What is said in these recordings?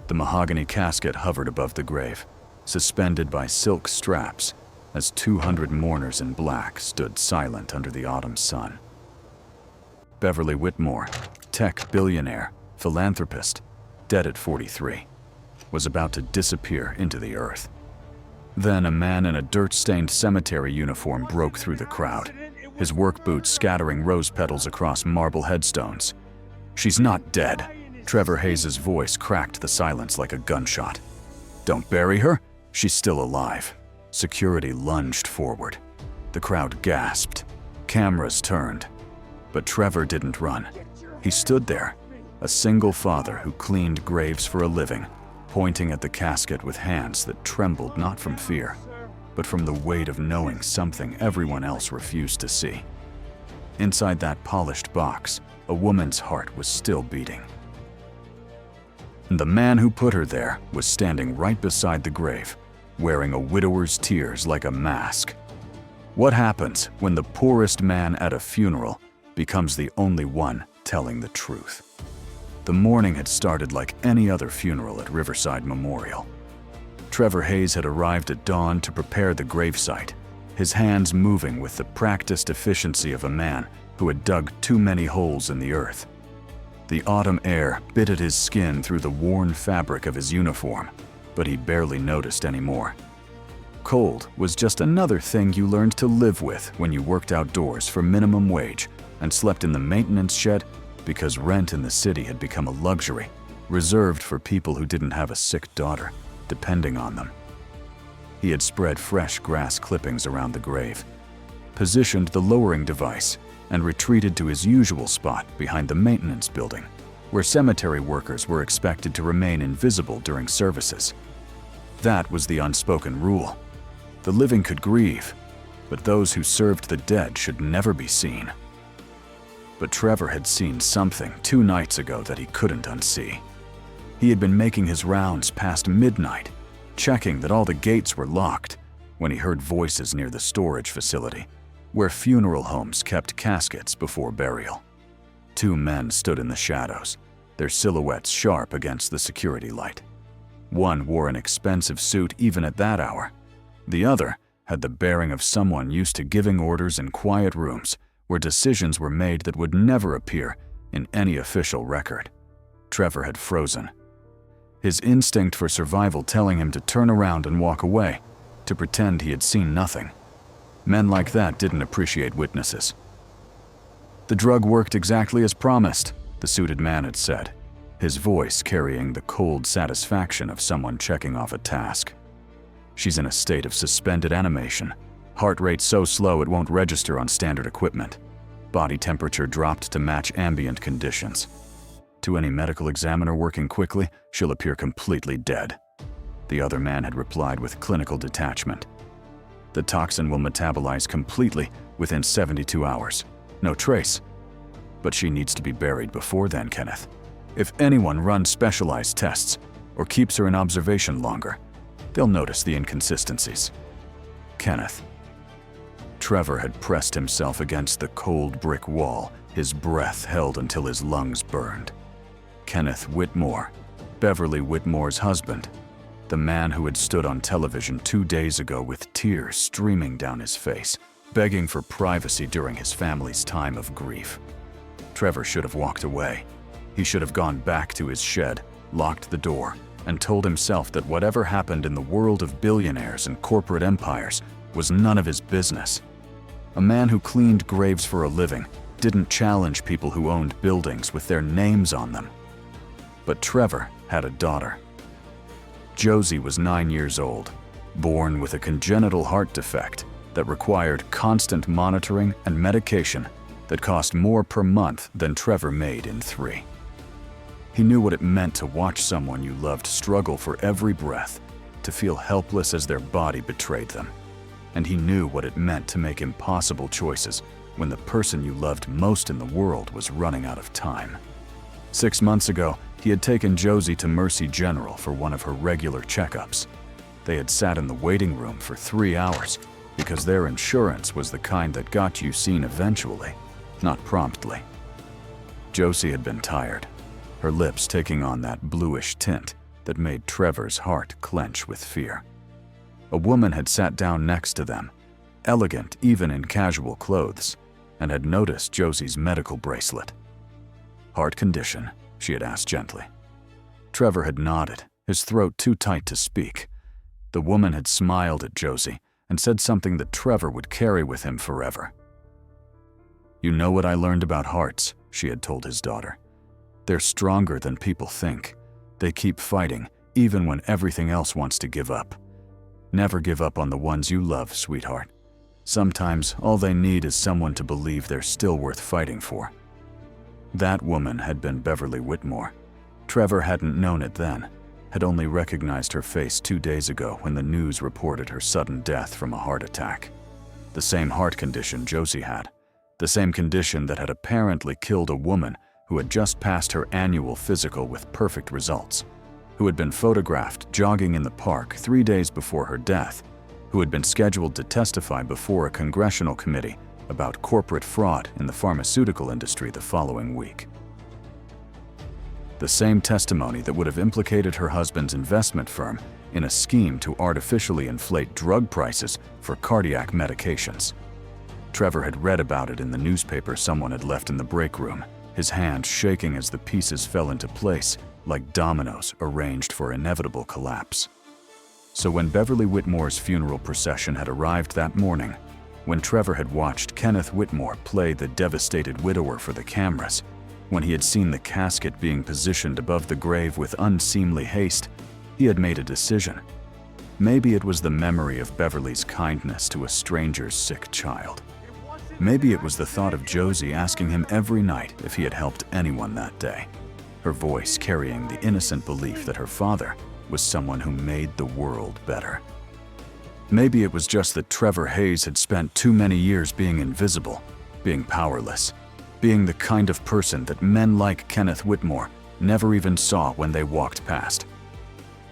The mahogany casket hovered above the grave, suspended by silk straps, as 200 mourners in black stood silent under the autumn sun. Beverly Whitmore, tech billionaire, philanthropist, dead at 43, was about to disappear into the earth. Then a man in a dirt-stained cemetery uniform broke through the crowd, his work boots scattering rose petals across marble headstones. "She's not dead." Trevor Hayes' voice cracked the silence like a gunshot. "Don't bury her? She's still alive." Security lunged forward. The crowd gasped. Cameras turned. But Trevor didn't run. He stood there, a single father who cleaned graves for a living, pointing at the casket with hands that trembled not from fear, but from the weight of knowing something everyone else refused to see. Inside that polished box, a woman's heart was still beating. The man who put her there was standing right beside the grave, wearing a widower's tears like a mask. What happens when the poorest man at a funeral becomes the only one telling the truth? The mourning had started like any other funeral at Riverside Memorial. Trevor Hayes had arrived at dawn to prepare the gravesite, his hands moving with the practiced efficiency of a man who had dug too many holes in the earth. The autumn air bit at his skin through the worn fabric of his uniform, but he barely noticed anymore. Cold was just another thing you learned to live with when you worked outdoors for minimum wage and slept in the maintenance shed because rent in the city had become a luxury, reserved for people who didn't have a sick daughter depending on them. He had spread fresh grass clippings around the grave, positioned the lowering device, and retreated to his usual spot behind the maintenance building, where cemetery workers were expected to remain invisible during services. That was the unspoken rule. The living could grieve, but those who served the dead should never be seen. But Trevor had seen something 2 nights ago that he couldn't unsee. He had been making his rounds past midnight, checking that all the gates were locked, when he heard voices near the storage facility, where funeral homes kept caskets before burial. 2 men stood in the shadows, their silhouettes sharp against the security light. One wore an expensive suit even at that hour. The other had the bearing of someone used to giving orders in quiet rooms where decisions were made that would never appear in any official record. Trevor had frozen, his instinct for survival telling him to turn around and walk away, to pretend he had seen nothing. Men like that didn't appreciate witnesses. "The drug worked exactly as promised," the suited man had said, his voice carrying the cold satisfaction of someone checking off a task. "She's in a state of suspended animation. Heart rate so slow it won't register on standard equipment. Body temperature dropped to match ambient conditions. To any medical examiner working quickly, she'll appear completely dead." The other man had replied with clinical detachment. "The toxin will metabolize completely within 72 hours. No trace. But she needs to be buried before then, Kenneth. If anyone runs specialized tests or keeps her in observation longer, they'll notice the inconsistencies." Kenneth. Trevor had pressed himself against the cold brick wall, his breath held until his lungs burned. Kenneth Whitmore, Beverly Whitmore's husband, the man who had stood on television 2 days ago with tears streaming down his face, begging for privacy during his family's time of grief. Trevor should have walked away. He should have gone back to his shed, locked the door, and told himself that whatever happened in the world of billionaires and corporate empires was none of his business. A man who cleaned graves for a living didn't challenge people who owned buildings with their names on them. But Trevor had a daughter. Josie was 9 years old, born with a congenital heart defect that required constant monitoring and medication that cost more per month than Trevor made in 3. He knew what it meant to watch someone you loved struggle for every breath, to feel helpless as their body betrayed them. And he knew what it meant to make impossible choices when the person you loved most in the world was running out of time. 6 months ago, he had taken Josie to Mercy General for one of her regular checkups. They had sat in the waiting room for 3 hours because their insurance was the kind that got you seen eventually, not promptly. Josie had been tired, her lips taking on that bluish tint that made Trevor's heart clench with fear. A woman had sat down next to them, elegant even in casual clothes, and had noticed Josie's medical bracelet. "Heart condition?" she had asked gently. Trevor had nodded, his throat too tight to speak. The woman had smiled at Josie and said something that Trevor would carry with him forever. "You know what I learned about hearts," she had told his daughter. "They're stronger than people think. They keep fighting, even when everything else wants to give up. Never give up on the ones you love, sweetheart. Sometimes all they need is someone to believe they're still worth fighting for." That woman had been Beverly Whitmore. Trevor hadn't known it then, had only recognized her face 2 days ago when the news reported her sudden death from a heart attack. The same heart condition Josie had, the same condition that had apparently killed a woman who had just passed her annual physical with perfect results, who had been photographed jogging in the park 3 days before her death, who had been scheduled to testify before a congressional committee about corporate fraud in the pharmaceutical industry the following week. The same testimony that would have implicated her husband's investment firm in a scheme to artificially inflate drug prices for cardiac medications. Trevor had read about it in the newspaper someone had left in the break room, his hand shaking as the pieces fell into place like dominoes arranged for inevitable collapse. So when Beverly Whitmore's funeral procession had arrived that morning, when Trevor had watched Kenneth Whitmore play the devastated widower for the cameras, when he had seen the casket being positioned above the grave with unseemly haste, he had made a decision. Maybe it was the memory of Beverly's kindness to a stranger's sick child. Maybe it was the thought of Josie asking him every night if he had helped anyone that day, her voice carrying the innocent belief that her father was someone who made the world better. Maybe it was just that Trevor Hayes had spent too many years being invisible, being powerless, being the kind of person that men like Kenneth Whitmore never even saw when they walked past.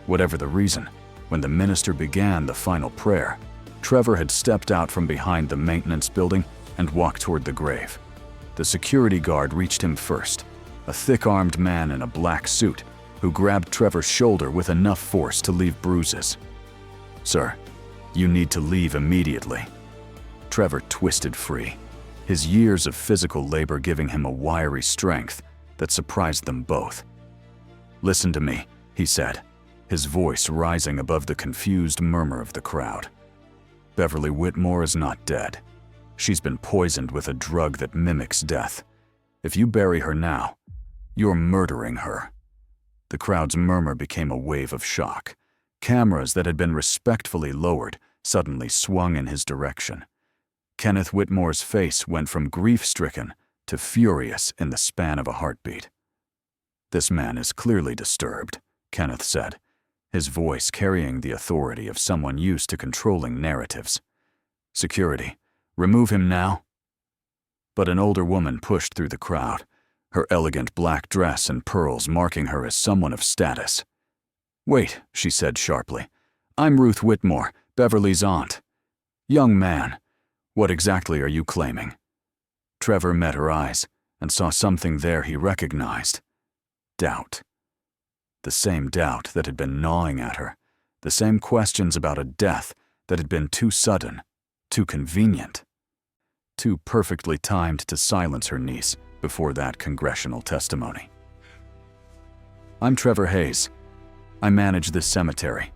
Whatever the reason, when the minister began the final prayer, Trevor had stepped out from behind the maintenance building and walked toward the grave. The security guard reached him first, a thick-armed man in a black suit who grabbed Trevor's shoulder with enough force to leave bruises. "Sir, you need to leave immediately." Trevor twisted free, his years of physical labor giving him a wiry strength that surprised them both. "Listen to me," he said, his voice rising above the confused murmur of the crowd. "Beverly Whitmore is not dead. She's been poisoned with a drug that mimics death. If you bury her now, you're murdering her." The crowd's murmur became a wave of shock. Cameras that had been respectfully lowered suddenly swung in his direction. Kenneth Whitmore's face went from grief-stricken to furious in the span of a heartbeat. "This man is clearly disturbed," Kenneth said, his voice carrying the authority of someone used to controlling narratives. "Security, remove him now." But an older woman pushed through the crowd, her elegant black dress and pearls marking her as someone of status. "Wait," she said sharply. "I'm Ruth Whitmore, Beverly's aunt." "Young man, what exactly are you claiming?" Trevor met her eyes and saw something there he recognized. Doubt. The same doubt that had been gnawing at her, the same questions about a death that had been too sudden, too convenient, too perfectly timed to silence her niece before that congressional testimony. "I'm Trevor Hayes. I manage this cemetery.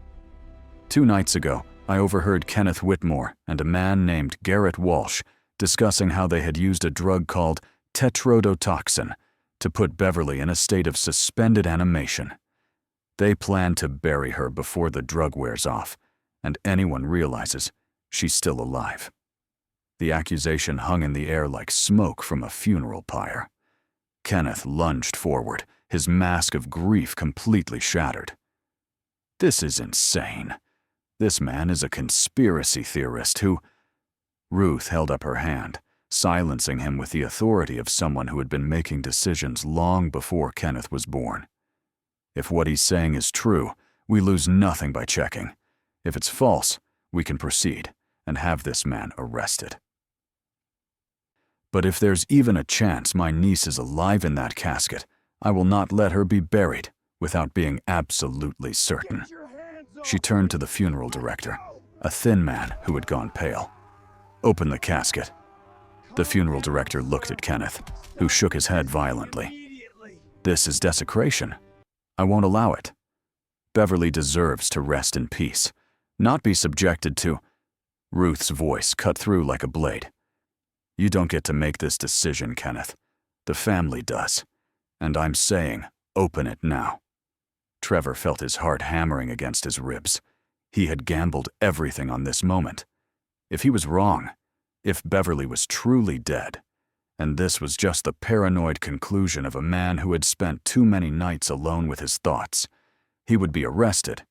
2 nights ago, I overheard Kenneth Whitmore and a man named Garrett Walsh discussing how they had used a drug called tetrodotoxin to put Beverly in a state of suspended animation. They plan to bury her before the drug wears off, and anyone realizes she's still alive." The accusation hung in the air like smoke from a funeral pyre. Kenneth lunged forward, his mask of grief completely shattered. "This is insane. This man is a conspiracy theorist who—" Ruth held up her hand, silencing him with the authority of someone who had been making decisions long before Kenneth was born. "If what he's saying is true, we lose nothing by checking. If it's false, we can proceed and have this man arrested. But if there's even a chance my niece is alive in that casket, I will not let her be buried without being absolutely certain. She turned to the funeral director, a thin man who had gone pale. "Open the casket." The funeral director looked at Kenneth, who shook his head violently. "This is desecration. I won't allow it. Beverly deserves to rest in peace, not be subjected to—" Ruth's voice cut through like a blade. "You don't get to make this decision, Kenneth. The family does. And I'm saying, open it now." Trevor felt his heart hammering against his ribs. He had gambled everything on this moment. If he was wrong, if Beverly was truly dead, and this was just the paranoid conclusion of a man who had spent too many nights alone with his thoughts, he would be arrested,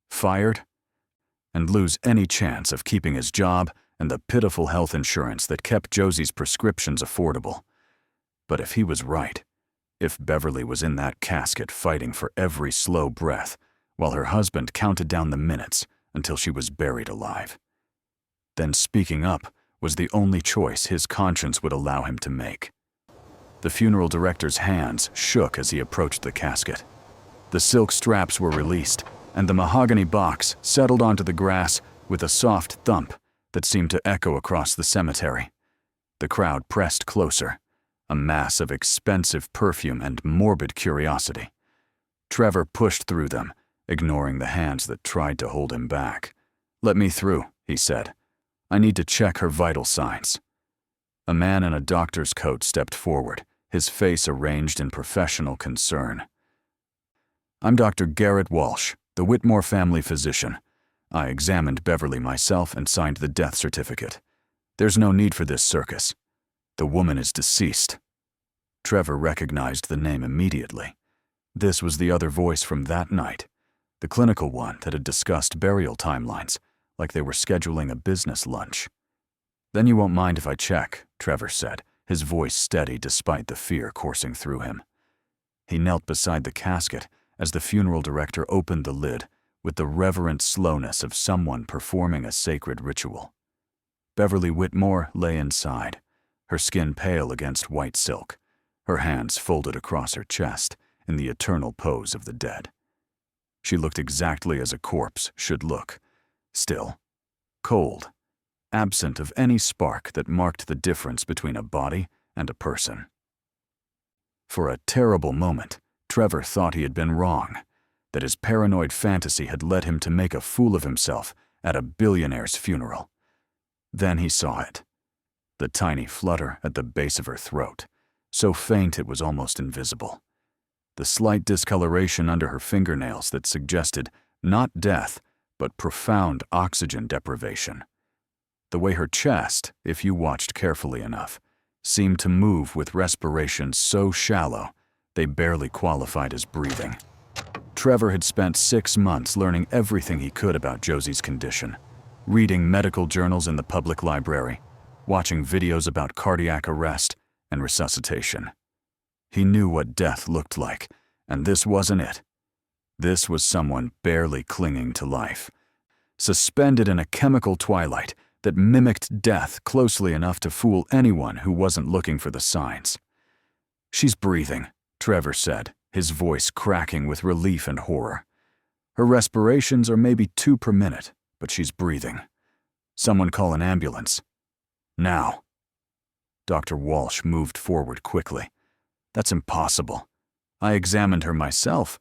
fired, and lose any chance of keeping his job and the pitiful health insurance that kept Josie's prescriptions affordable. But if he was right, if Beverly was in that casket fighting for every slow breath while her husband counted down the minutes until she was buried alive, then speaking up was the only choice his conscience would allow him to make. The funeral director's hands shook as he approached the casket. The silk straps were released, and the mahogany box settled onto the grass with a soft thump that seemed to echo across the cemetery. The crowd pressed closer, a mass of expensive perfume and morbid curiosity. Trevor pushed through them, ignoring the hands that tried to hold him back. "Let me through," he said. "I need to check her vital signs." A man in a doctor's coat stepped forward, his face arranged in professional concern. "I'm Dr. Garrett Walsh, the Whitmore family physician. I examined Beverly myself and signed the death certificate. There's no need for this circus. The woman is deceased." Trevor recognized the name immediately. This was the other voice from that night, the clinical one that had discussed burial timelines, like they were scheduling a business lunch. "Then you won't mind if I check," Trevor said, his voice steady despite the fear coursing through him. He knelt beside the casket as the funeral director opened the lid with the reverent slowness of someone performing a sacred ritual. Beverly Whitmore lay inside, her skin pale against white silk, her hands folded across her chest in the eternal pose of the dead. She looked exactly as a corpse should look, still, cold, absent of any spark that marked the difference between a body and a person. For a terrible moment, Trevor thought he had been wrong, that his paranoid fantasy had led him to make a fool of himself at a billionaire's funeral. Then he saw it. The tiny flutter at the base of her throat, so faint it was almost invisible. The slight discoloration under her fingernails that suggested not death, but profound oxygen deprivation. The way her chest, if you watched carefully enough, seemed to move with respiration so shallow they barely qualified as breathing. Trevor had spent 6 months learning everything he could about Josie's condition, reading medical journals in the public library, watching videos about cardiac arrest and resuscitation. He knew what death looked like, and this wasn't it. This was someone barely clinging to life, suspended in a chemical twilight that mimicked death closely enough to fool anyone who wasn't looking for the signs. "She's breathing," Trevor said, his voice cracking with relief and horror. "Her respirations are maybe 2 per minute, but she's breathing. Someone call an ambulance. Now." Dr. Walsh moved forward quickly. "That's impossible. I examined her myself.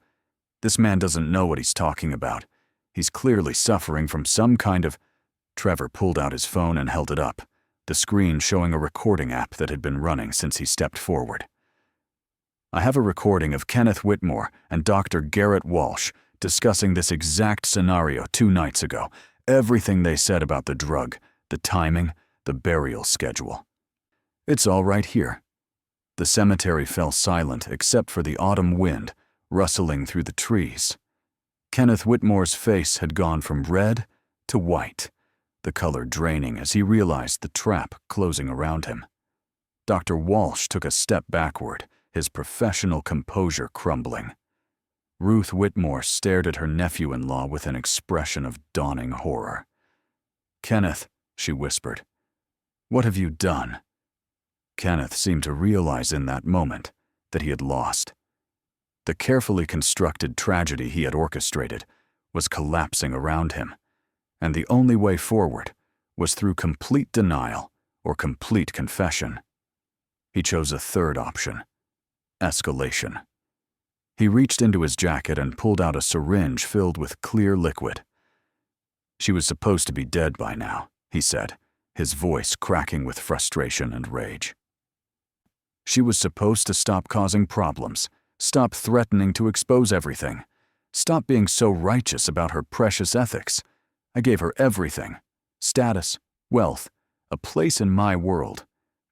This man doesn't know what he's talking about. He's clearly suffering from some kind of—" Trevor pulled out his phone and held it up, the screen showing a recording app that had been running since he stepped forward. "I have a recording of Kenneth Whitmore and Dr. Garrett Walsh discussing this exact scenario 2 nights ago. Everything they said about the drug, the timing, the burial schedule. It's all right here." The cemetery fell silent except for the autumn wind rustling through the trees. Kenneth Whitmore's face had gone from red to white, the color draining as he realized the trap closing around him. Dr. Walsh took a step backward, his professional composure crumbling. Ruth Whitmore stared at her nephew-in-law with an expression of dawning horror. "Kenneth," she whispered, "what have you done?" Kenneth seemed to realize in that moment that he had lost. The carefully constructed tragedy he had orchestrated was collapsing around him, and the only way forward was through complete denial or complete confession. He chose a third option: escalation. He reached into his jacket and pulled out a syringe filled with clear liquid. "She was supposed to be dead by now," he said, his voice cracking with frustration and rage. "She was supposed to stop causing problems, stop threatening to expose everything, stop being so righteous about her precious ethics. I gave her everything: status, wealth, a place in my world,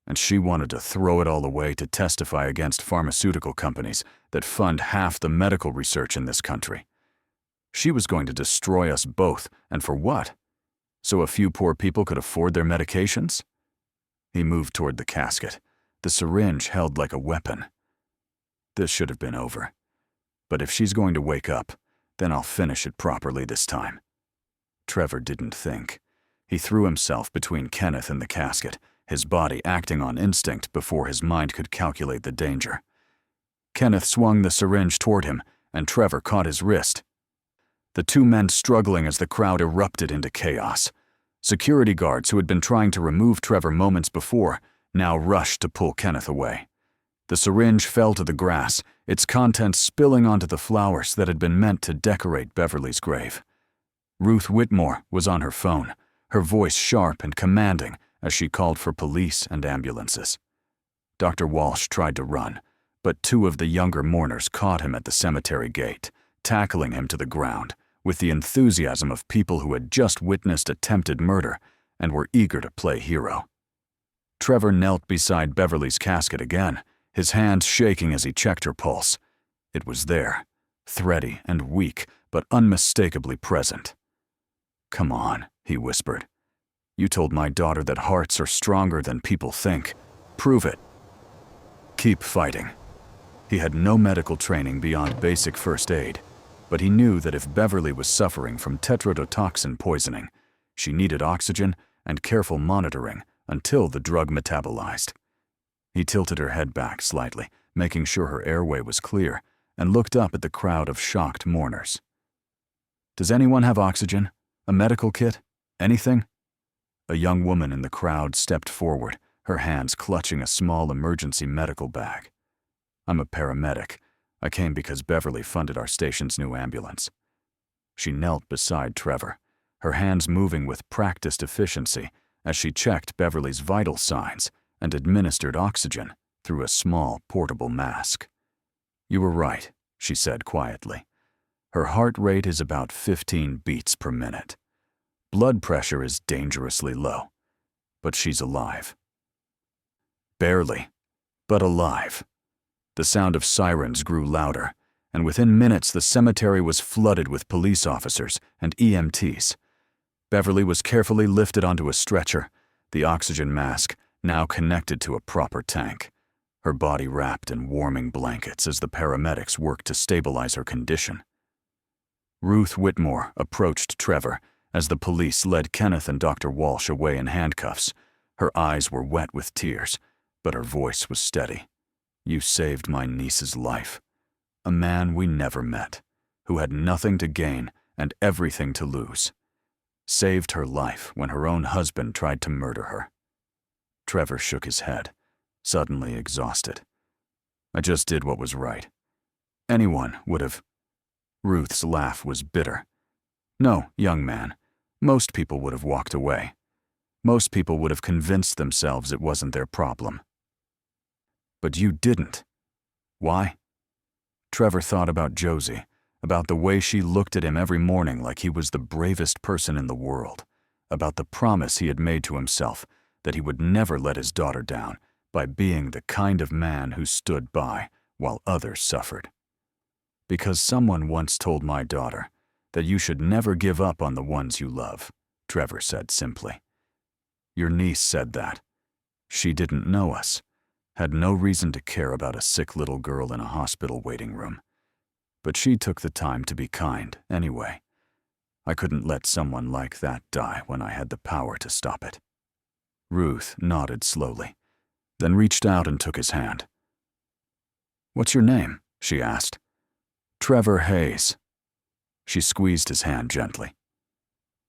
and she wanted to throw it all away to testify against pharmaceutical companies that fund half the medical research in this country. She was going to destroy us both, and for what? So a few poor people could afford their medications?" He moved toward the casket, the syringe held like a weapon. "This should have been over. But if she's going to wake up, then I'll finish it properly this time." Trevor didn't think. He threw himself between Kenneth and the casket, his body acting on instinct before his mind could calculate the danger. Kenneth swung the syringe toward him, and Trevor caught his wrist. The two men struggling as the crowd erupted into chaos. Security guards who had been trying to remove Trevor moments before now rushed to pull Kenneth away. The syringe fell to the grass, its contents spilling onto the flowers that had been meant to decorate Beverly's grave. Ruth Whitmore was on her phone, her voice sharp and commanding as she called for police and ambulances. Dr. Walsh tried to run, but two of the younger mourners caught him at the cemetery gate, tackling him to the ground with the enthusiasm of people who had just witnessed attempted murder and were eager to play hero. Trevor knelt beside Beverly's casket again, his hands shaking as he checked her pulse. It was there, thready and weak, but unmistakably present. "Come on," he whispered. "You told my daughter that hearts are stronger than people think. Prove it. Keep fighting." He had no medical training beyond basic first aid, but he knew that if Beverly was suffering from tetrodotoxin poisoning, she needed oxygen and careful monitoring until the drug metabolized. He tilted her head back slightly, making sure her airway was clear, and looked up at the crowd of shocked mourners. "Does anyone have oxygen? A medical kit? Anything?" A young woman in the crowd stepped forward, her hands clutching a small emergency medical bag. "I'm a paramedic. I came because Beverly funded our station's new ambulance." She knelt beside Trevor, her hands moving with practiced efficiency as she checked Beverly's vital signs and administered oxygen through a small portable mask. "You were right," she said quietly. "Her heart rate is about 15 beats per minute. Blood pressure is dangerously low, but she's alive." Barely, but alive. The sound of sirens grew louder, and within minutes the cemetery was flooded with police officers and EMTs. Beverly was carefully lifted onto a stretcher, the oxygen mask now connected to a proper tank, her body wrapped in warming blankets as the paramedics worked to stabilize her condition. Ruth Whitmore approached Trevor as the police led Kenneth and Dr. Walsh away in handcuffs. Her eyes were wet with tears, but her voice was steady. "You saved my niece's life. A man we never met, who had nothing to gain and everything to lose. Saved her life when her own husband tried to murder her." Trevor shook his head, suddenly exhausted. "I just did what was right. Anyone would have." Ruth's laugh was bitter. "No, young man, most people would have walked away. Most people would have convinced themselves it wasn't their problem. But you didn't. Why?" Trevor thought about Josie, about the way she looked at him every morning like he was the bravest person in the world, about the promise he had made to himself that he would never let his daughter down by being the kind of man who stood by while others suffered. "Because someone once told my daughter that you should never give up on the ones you love," Trevor said simply. "Your niece said that. She didn't know us, had no reason to care about a sick little girl in a hospital waiting room. But she took the time to be kind anyway. I couldn't let someone like that die when I had the power to stop it." Ruth nodded slowly, then reached out and took his hand. "What's your name?" she asked. Trevor Hayes. She squeezed his hand gently.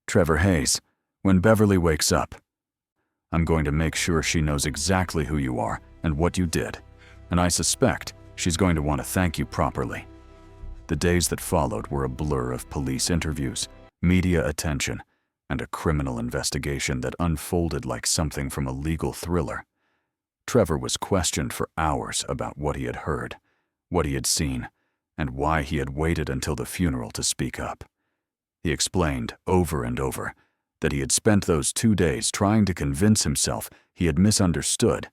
Trevor Hayes, when Beverly wakes up, I'm going to make sure she knows exactly who you are and what you did, and I suspect she's going to want to thank you properly. The days that followed were a blur of police interviews, media attention, and a criminal investigation that unfolded like something from a legal thriller. Trevor was questioned for hours about what he had heard, what he had seen, and why he had waited until the funeral to speak up. He explained over and over that he had spent those 2 days trying to convince himself he had misunderstood,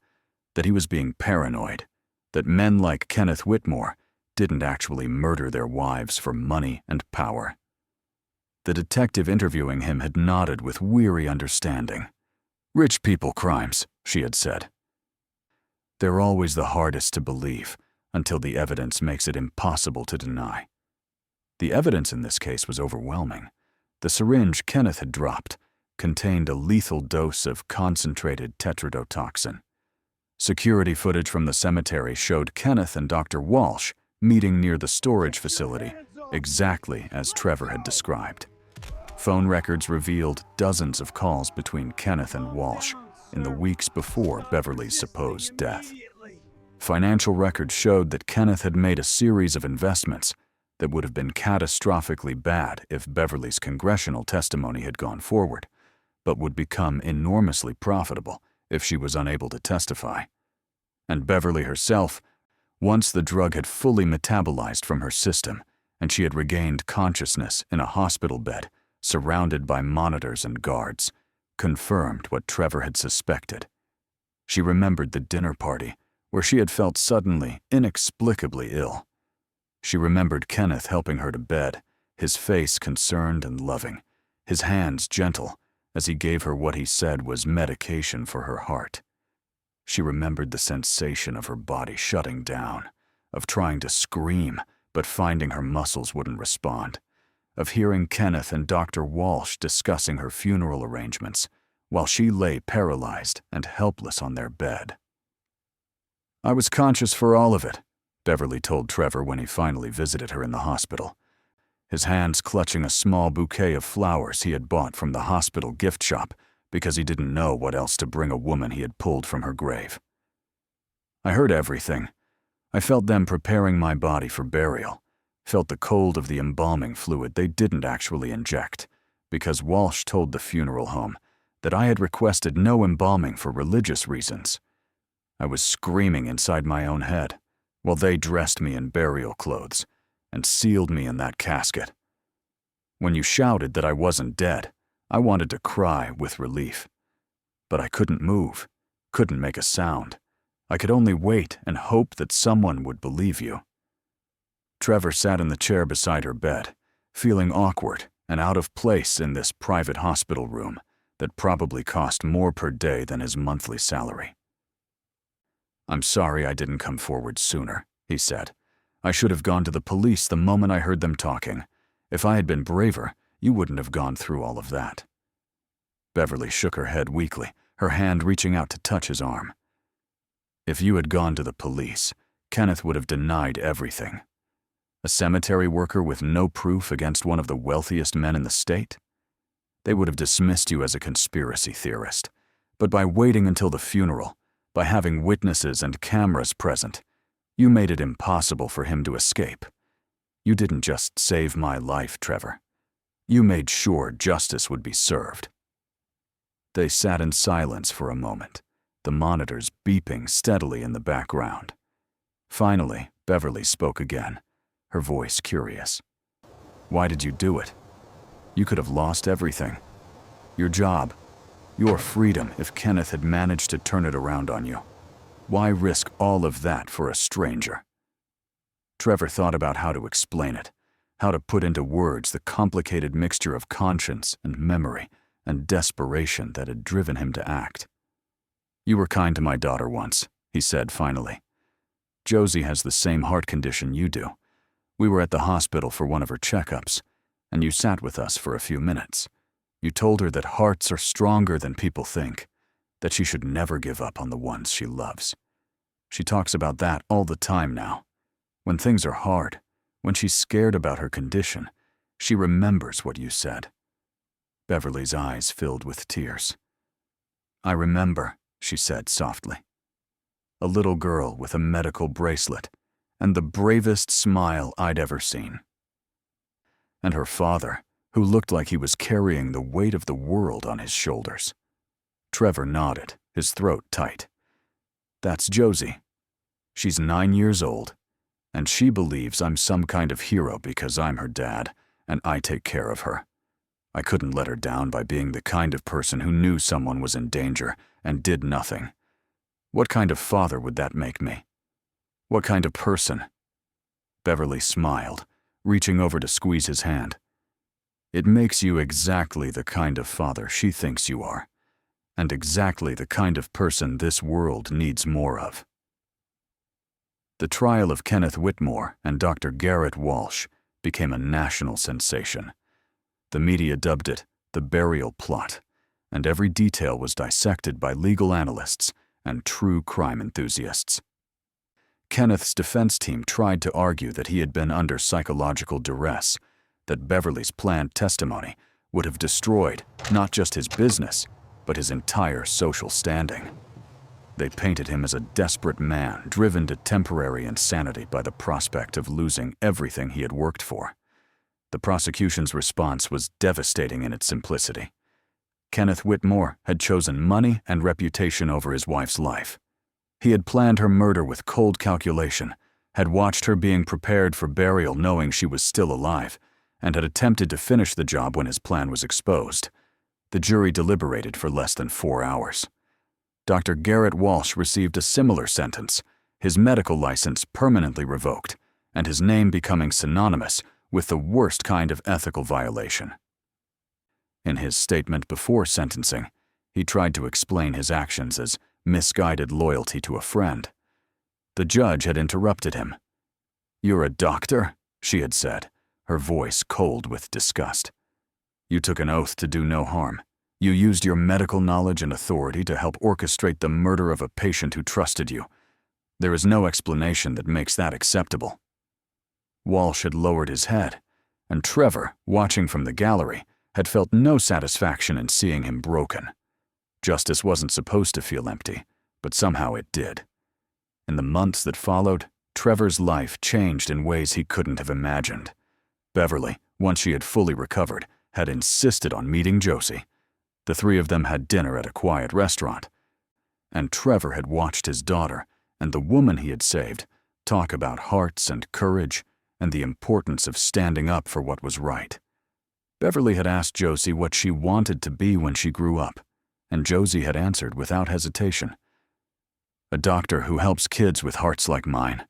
that he was being paranoid, that men like Kenneth Whitmore didn't actually murder their wives for money and power. The detective interviewing him had nodded with weary understanding. Rich people crimes, she had said. They're always the hardest to believe until the evidence makes it impossible to deny. The evidence in this case was overwhelming. The syringe Kenneth had dropped contained a lethal dose of concentrated tetrodotoxin. Security footage from the cemetery showed Kenneth and Dr. Walsh meeting near the storage facility, exactly as Trevor had described. Phone records revealed dozens of calls between Kenneth and Walsh in the weeks before Beverly's supposed death. Financial records showed that Kenneth had made a series of investments that would have been catastrophically bad if Beverly's congressional testimony had gone forward, but would become enormously profitable if she was unable to testify. And Beverly herself, once the drug had fully metabolized from her system and she had regained consciousness in a hospital bed surrounded by monitors and guards, confirmed what Trevor had suspected. She remembered the dinner party where she had felt suddenly, inexplicably ill. She remembered Kenneth helping her to bed, his face concerned and loving, his hands gentle as he gave her what he said was medication for her heart. She remembered the sensation of her body shutting down, of trying to scream but finding her muscles wouldn't respond, of hearing Kenneth and Dr. Walsh discussing her funeral arrangements while she lay paralyzed and helpless on their bed. I was conscious for all of it, Beverly told Trevor when he finally visited her in the hospital, his hands clutching a small bouquet of flowers he had bought from the hospital gift shop because he didn't know what else to bring a woman he had pulled from her grave. I heard everything. I felt them preparing my body for burial, felt the cold of the embalming fluid they didn't actually inject, because Walsh told the funeral home that I had requested no embalming for religious reasons. I was screaming inside my own head while they dressed me in burial clothes and sealed me in that casket. When you shouted that I wasn't dead, I wanted to cry with relief. But I couldn't move, couldn't make a sound. I could only wait and hope that someone would believe you. Trevor sat in the chair beside her bed, feeling awkward and out of place in this private hospital room that probably cost more per day than his monthly salary. I'm sorry I didn't come forward sooner, he said. I should have gone to the police the moment I heard them talking. If I had been braver, you wouldn't have gone through all of that. Beverly shook her head weakly, her hand reaching out to touch his arm. If you had gone to the police, Kenneth would have denied everything. A cemetery worker with no proof against one of the wealthiest men in the state? They would have dismissed you as a conspiracy theorist. But by waiting until the funeral, by having witnesses and cameras present, you made it impossible for him to escape. You didn't just save my life, Trevor. You made sure justice would be served. They sat in silence for a moment, the monitors beeping steadily in the background. Finally, Beverly spoke again, her voice curious. Why did you do it? You could have lost everything. Your job, your freedom if Kenneth had managed to turn it around on you. Why risk all of that for a stranger? Trevor thought about how to explain it, how to put into words the complicated mixture of conscience and memory and desperation that had driven him to act. You were kind to my daughter once, he said finally. Josie has the same heart condition you do. We were at the hospital for one of her checkups, and you sat with us for a few minutes. You told her that hearts are stronger than people think, that she should never give up on the ones she loves. She talks about that all the time now. When things are hard, When she's scared about her condition, she remembers what you said." Beverly's eyes filled with tears. "I remember," she said softly. "A little girl with a medical bracelet and the bravest smile I'd ever seen. And her father, who looked like he was carrying the weight of the world on his shoulders." Trevor nodded, his throat tight. "That's Josie. She's 9 years old, and she believes I'm some kind of hero because I'm her dad, and I take care of her. I couldn't let her down by being the kind of person who knew someone was in danger and did nothing. What kind of father would that make me? What kind of person?" Beverly smiled, reaching over to squeeze his hand. "It makes you exactly the kind of father she thinks you are, and exactly the kind of person this world needs more of." The trial of Kenneth Whitmore and Dr. Garrett Walsh became a national sensation. The media dubbed it the burial plot, and every detail was dissected by legal analysts and true crime enthusiasts. Kenneth's defense team tried to argue that he had been under psychological duress, that Beverly's planned testimony would have destroyed not just his business, but his entire social standing. They painted him as a desperate man driven to temporary insanity by the prospect of losing everything he had worked for. The prosecution's response was devastating in its simplicity. Kenneth Whitmore had chosen money and reputation over his wife's life. He had planned her murder with cold calculation, had watched her being prepared for burial knowing she was still alive, and had attempted to finish the job when his plan was exposed. The jury deliberated for less than 4 hours. Dr. Garrett Walsh received a similar sentence, his medical license permanently revoked, and his name becoming synonymous with the worst kind of ethical violation. In his statement before sentencing, he tried to explain his actions as misguided loyalty to a friend. The judge had interrupted him. "You're a doctor?" she had said, her voice cold with disgust. "You took an oath to do no harm. You used your medical knowledge and authority to help orchestrate the murder of a patient who trusted you. There is no explanation that makes that acceptable." Walsh had lowered his head, and Trevor, watching from the gallery, had felt no satisfaction in seeing him broken. Justice wasn't supposed to feel empty, but somehow it did. In the months that followed, Trevor's life changed in ways he couldn't have imagined. Beverly, once she had fully recovered, had insisted on meeting Josie. The three of them had dinner at a quiet restaurant. And Trevor had watched his daughter and the woman he had saved talk about hearts and courage and the importance of standing up for what was right. Beverly had asked Josie what she wanted to be when she grew up, and Josie had answered without hesitation. "A doctor who helps kids with hearts like mine."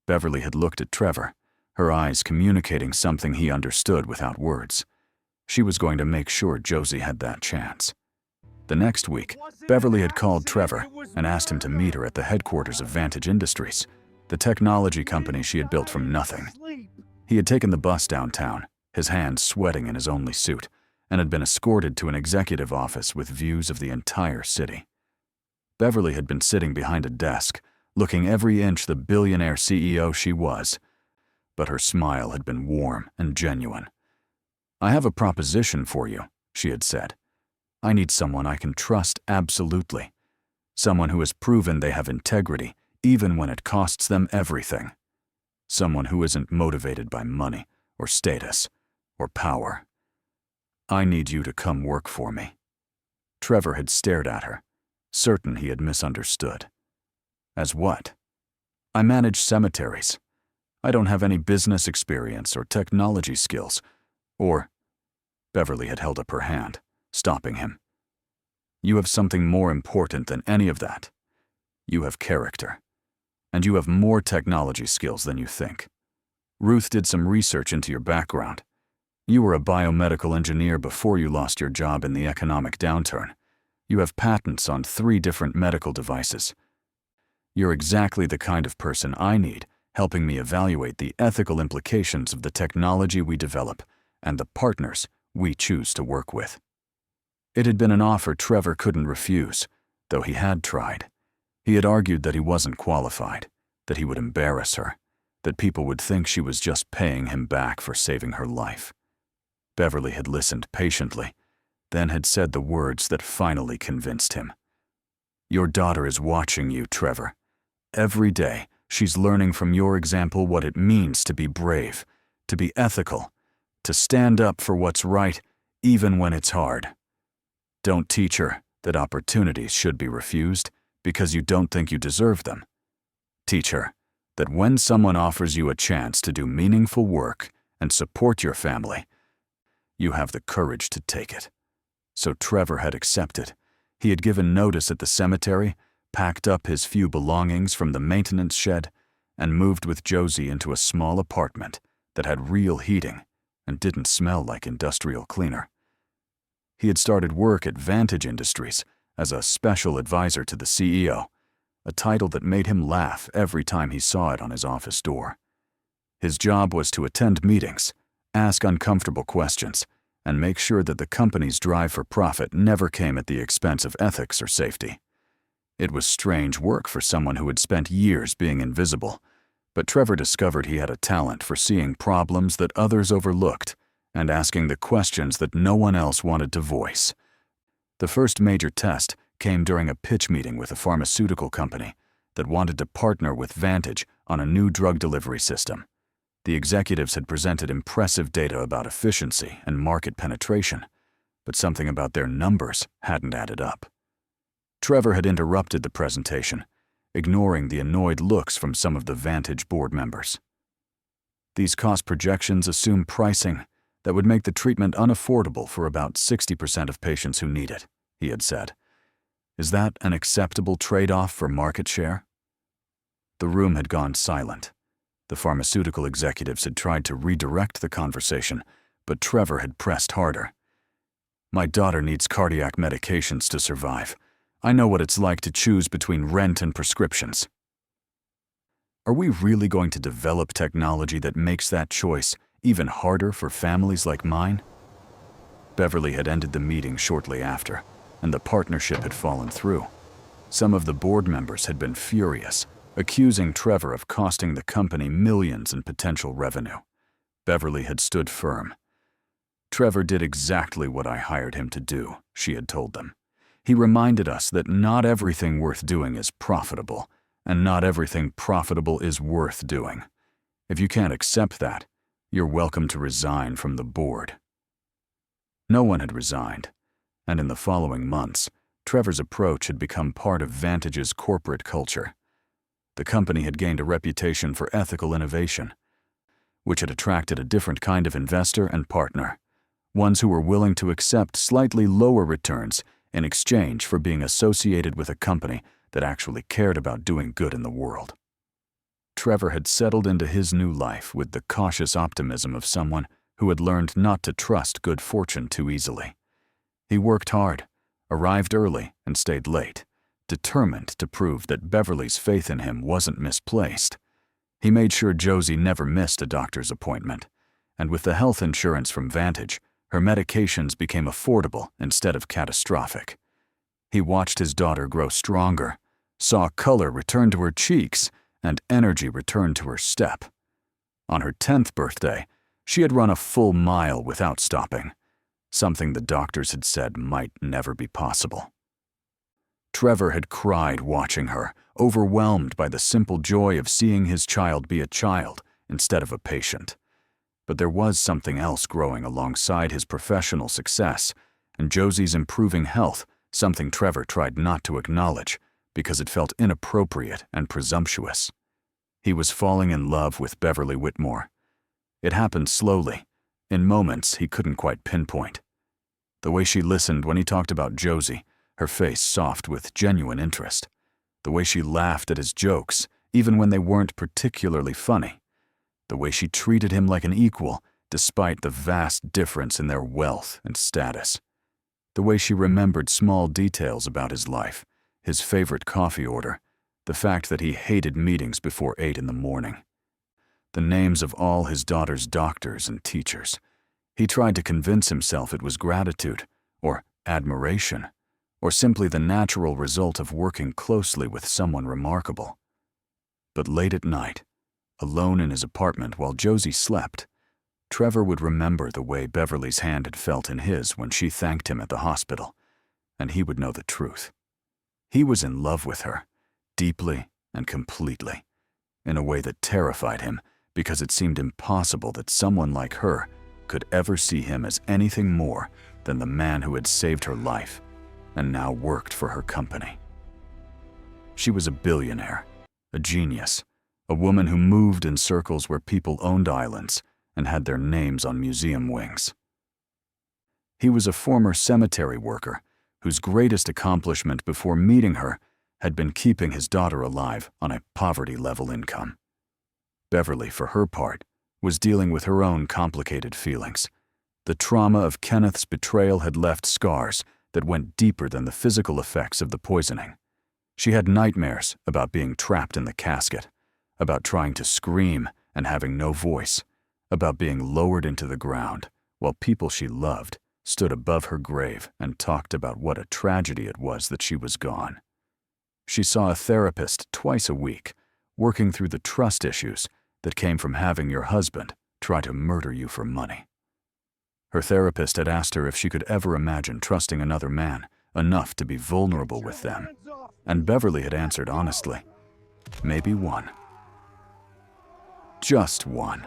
Beverly had looked at Trevor, her eyes communicating something he understood without words. She was going to make sure Josie had that chance. The next week, Beverly had called Trevor and asked him to meet her at the headquarters of Vantage Industries, the technology company she had built from nothing. He had taken the bus downtown, his hands sweating in his only suit, and had been escorted to an executive office with views of the entire city. Beverly had been sitting behind a desk, looking every inch the billionaire CEO she was, but her smile had been warm and genuine. "I have a proposition for you," she had said. "I need someone I can trust absolutely. Someone who has proven they have integrity, even when it costs them everything. Someone who isn't motivated by money, or status, or power. I need you to come work for me." Trevor had stared at her, certain he had misunderstood. "As what?" "I manage cemeteries. I don't have any business experience or technology skills, or—" Beverly had held up her hand, stopping him. "You have something more important than any of that. You have character. And you have more technology skills than you think. Ruth did some research into your background. You were a biomedical engineer before you lost your job in the economic downturn. You have patents on 3 different medical devices. You're exactly the kind of person I need, helping me evaluate the ethical implications of the technology we develop and the partners we choose to work with." It had been an offer Trevor couldn't refuse, though he had tried. He had argued that he wasn't qualified, that he would embarrass her, that people would think she was just paying him back for saving her life. Beverly had listened patiently, then had said the words that finally convinced him. "Your daughter is watching you, Trevor. Every day, she's learning from your example what it means to be brave, to be ethical, to stand up for what's right, even when it's hard. Don't teach her that opportunities should be refused because you don't think you deserve them. Teach her that when someone offers you a chance to do meaningful work and support your family, you have the courage to take it." So Trevor had accepted. He had given notice at the cemetery, packed up his few belongings from the maintenance shed, and moved with Josie into a small apartment that had real heating and didn't smell like industrial cleaner. He had started work at Vantage Industries as a special advisor to the CEO, a title that made him laugh every time he saw it on his office door. His job was to attend meetings, ask uncomfortable questions, and make sure that the company's drive for profit never came at the expense of ethics or safety. It was strange work for someone who had spent years being invisible, but Trevor discovered he had a talent for seeing problems that others overlooked and asking the questions that no one else wanted to voice. The first major test came during a pitch meeting with a pharmaceutical company that wanted to partner with Vantage on a new drug delivery system. The executives had presented impressive data about efficiency and market penetration, but something about their numbers hadn't added up. Trevor had interrupted the presentation, ignoring the annoyed looks from some of the Vantage board members. "These cost projections assume pricing that would make the treatment unaffordable for about 60% of patients who need it," he had said. "Is that an acceptable trade-off for market share?" The room had gone silent. The pharmaceutical executives had tried to redirect the conversation, but Trevor had pressed harder. "My daughter needs cardiac medications to survive. I know what it's like to choose between rent and prescriptions. Are we really going to develop technology that makes that choice even harder for families like mine?" Beverly had ended the meeting shortly after, and the partnership had fallen through. Some of the board members had been furious, accusing Trevor of costing the company millions in potential revenue. Beverly had stood firm. "Trevor did exactly what I hired him to do," she had told them. "He reminded us that not everything worth doing is profitable, and not everything profitable is worth doing. If you can't accept that, you're welcome to resign from the board." No one had resigned, and in the following months, Trevor's approach had become part of Vantage's corporate culture. The company had gained a reputation for ethical innovation, which had attracted a different kind of investor and partner, ones who were willing to accept slightly lower returns in exchange for being associated with a company that actually cared about doing good in the world. Trevor had settled into his new life with the cautious optimism of someone who had learned not to trust good fortune too easily. He worked hard, arrived early, and stayed late, determined to prove that Beverly's faith in him wasn't misplaced. He made sure Josie never missed a doctor's appointment, and with the health insurance from Vantage, her medications became affordable instead of catastrophic. He watched his daughter grow stronger, saw color return to her cheeks, and energy return to her step. On her 10th birthday, she had run a full mile without stopping, something the doctors had said might never be possible. Trevor had cried watching her, overwhelmed by the simple joy of seeing his child be a child instead of a patient. But there was something else growing alongside his professional success, and Josie's improving health, something Trevor tried not to acknowledge because it felt inappropriate and presumptuous. He was falling in love with Beverly Whitmore. It happened slowly, in moments he couldn't quite pinpoint. The way she listened when he talked about Josie, her face soft with genuine interest. The way she laughed at his jokes, even when they weren't particularly funny. The way she treated him like an equal, despite the vast difference in their wealth and status. The way she remembered small details about his life, his favorite coffee order, the fact that he hated meetings before 8 in the morning. The names of all his daughter's doctors and teachers. He tried to convince himself it was gratitude, or admiration, or simply the natural result of working closely with someone remarkable. But late at night, Alone in his apartment while Josie slept, Trevor would remember the way Beverly's hand had felt in his when she thanked him at the hospital, and he would know the truth. He was in love with her, deeply and completely, in a way that terrified him because it seemed impossible that someone like her could ever see him as anything more than the man who had saved her life and now worked for her company. She was a billionaire, a genius, a woman who moved in circles where people owned islands and had their names on museum wings. He was a former cemetery worker whose greatest accomplishment before meeting her had been keeping his daughter alive on a poverty-level income. Beverly, for her part, was dealing with her own complicated feelings. The trauma of Kenneth's betrayal had left scars that went deeper than the physical effects of the poisoning. She had nightmares about being trapped in the casket, about trying to scream and having no voice, about being lowered into the ground while people she loved stood above her grave and talked about what a tragedy it was that she was gone. She saw a therapist twice a week, working through the trust issues that came from having your husband try to murder you for money. Her therapist had asked her if she could ever imagine trusting another man enough to be vulnerable with them, and Beverly had answered honestly, maybe one. Just one.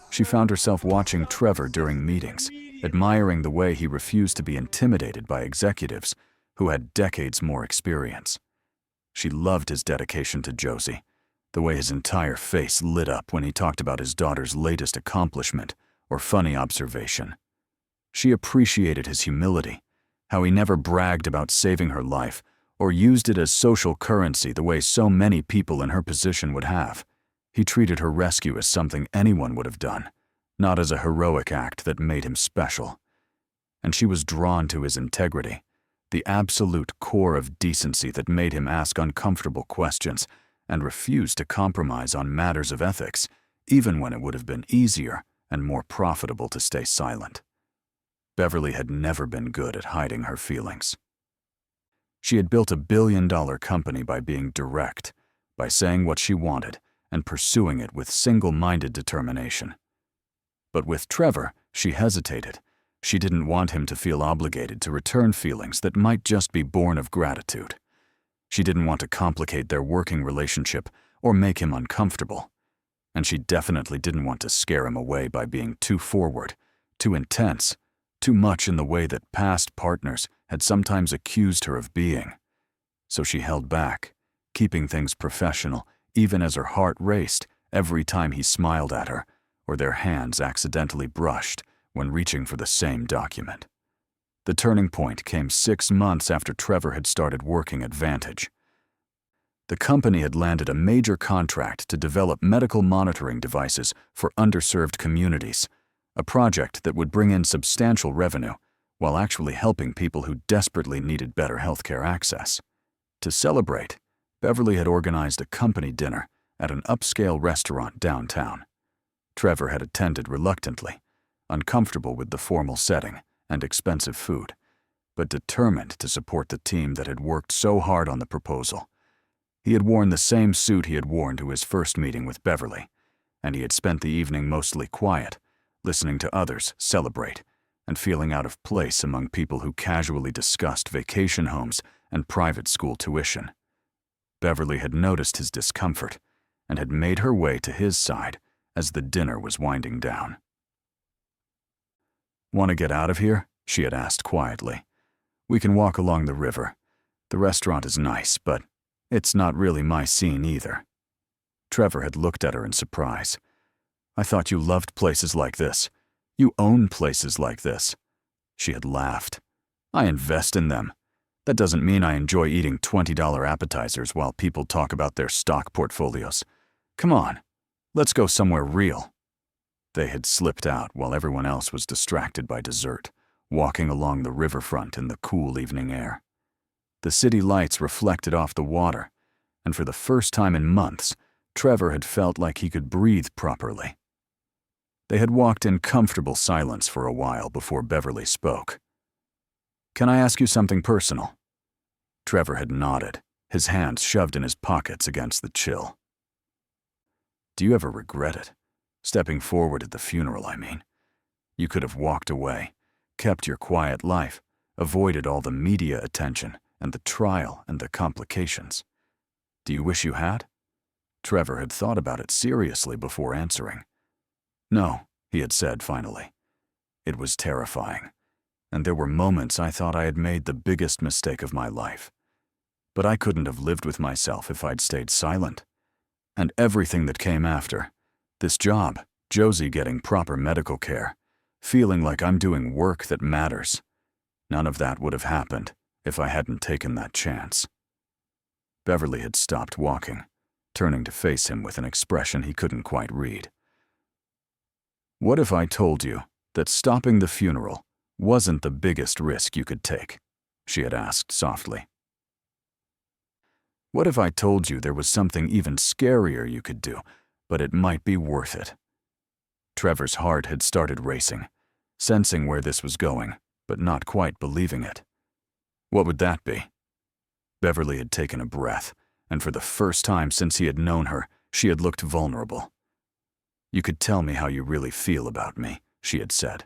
She found herself watching Trevor during meetings, admiring the way he refused to be intimidated by executives who had decades more experience. She loved his dedication to Josie, the way his entire face lit up when he talked about his daughter's latest accomplishment or funny observation. She appreciated his humility, how he never bragged about saving her life or used it as social currency the way so many people in her position would have. He treated her rescue as something anyone would have done, not as a heroic act that made him special. And she was drawn to his integrity, the absolute core of decency that made him ask uncomfortable questions and refuse to compromise on matters of ethics, even when it would have been easier and more profitable to stay silent. Beverly had never been good at hiding her feelings. She had built a billion-dollar company by being direct, by saying what she wanted and pursuing it with single-minded determination. But with Trevor, she hesitated. She didn't want him to feel obligated to return feelings that might just be born of gratitude. She didn't want to complicate their working relationship or make him uncomfortable. And she definitely didn't want to scare him away by being too forward, too intense, too much in the way that past partners had sometimes accused her of being. So she held back, keeping things professional even as her heart raced every time he smiled at her or their hands accidentally brushed when reaching for the same document. The turning point came 6 months after Trevor had started working at Vantage. The company had landed a major contract to develop medical monitoring devices for underserved communities, a project that would bring in substantial revenue while actually helping people who desperately needed better healthcare access. To celebrate, Beverly had organized a company dinner at an upscale restaurant downtown. Trevor had attended reluctantly, uncomfortable with the formal setting and expensive food, but determined to support the team that had worked so hard on the proposal. He had worn the same suit he had worn to his first meeting with Beverly, and he had spent the evening mostly quiet, listening to others celebrate and feeling out of place among people who casually discussed vacation homes and private school tuition. Beverly had noticed his discomfort and had made her way to his side as the dinner was winding down. "Want to get out of here?" she had asked quietly. "We can walk along the river. The restaurant is nice, but it's not really my scene either." Trevor had looked at her in surprise. "I thought you loved places like this. You own places like this." She had laughed. "I invest in them. That doesn't mean I enjoy eating $20 appetizers while people talk about their stock portfolios. Come on, let's go somewhere real." They had slipped out while everyone else was distracted by dessert, walking along the riverfront in the cool evening air. The city lights reflected off the water, and for the first time in months, Trevor had felt like he could breathe properly. They had walked in comfortable silence for a while before Beverly spoke. "Can I ask you something personal?" Trevor had nodded, his hands shoved in his pockets against the chill. Do you ever regret it? Stepping forward at the funeral, I mean. You could have walked away, kept your quiet life, avoided all the media attention and the trial and the complications. Do you wish you had? Trevor had thought about it seriously before answering. No, he had said finally. It was terrifying, and there were moments I thought I had made the biggest mistake of my life. But I couldn't have lived with myself if I'd stayed silent. And everything that came after, this job, Josie getting proper medical care, feeling like I'm doing work that matters, none of that would have happened if I hadn't taken that chance. Beverly had stopped walking, turning to face him with an expression he couldn't quite read. What if I told you that stopping the funeral wasn't the biggest risk you could take? She had asked softly. What if I told you there was something even scarier you could do, but it might be worth it? Trevor's heart had started racing, sensing where this was going, but not quite believing it. What would that be? Beverly had taken a breath, and for the first time since he had known her, she had looked vulnerable. You could tell me how you really feel about me, she had said,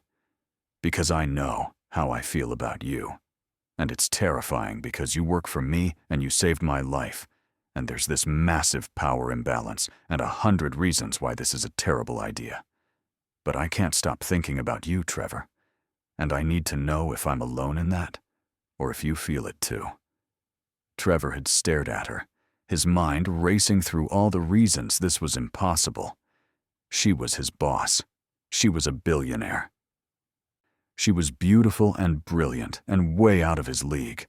because I know how I feel about you. And it's terrifying because you work for me and you saved my life, and there's this massive power imbalance and 100 reasons why this is a terrible idea. But I can't stop thinking about you, Trevor, and I need to know if I'm alone in that, or if you feel it too. Trevor had stared at her, his mind racing through all the reasons this was impossible. She was his boss. She was a billionaire. She was beautiful and brilliant and way out of his league.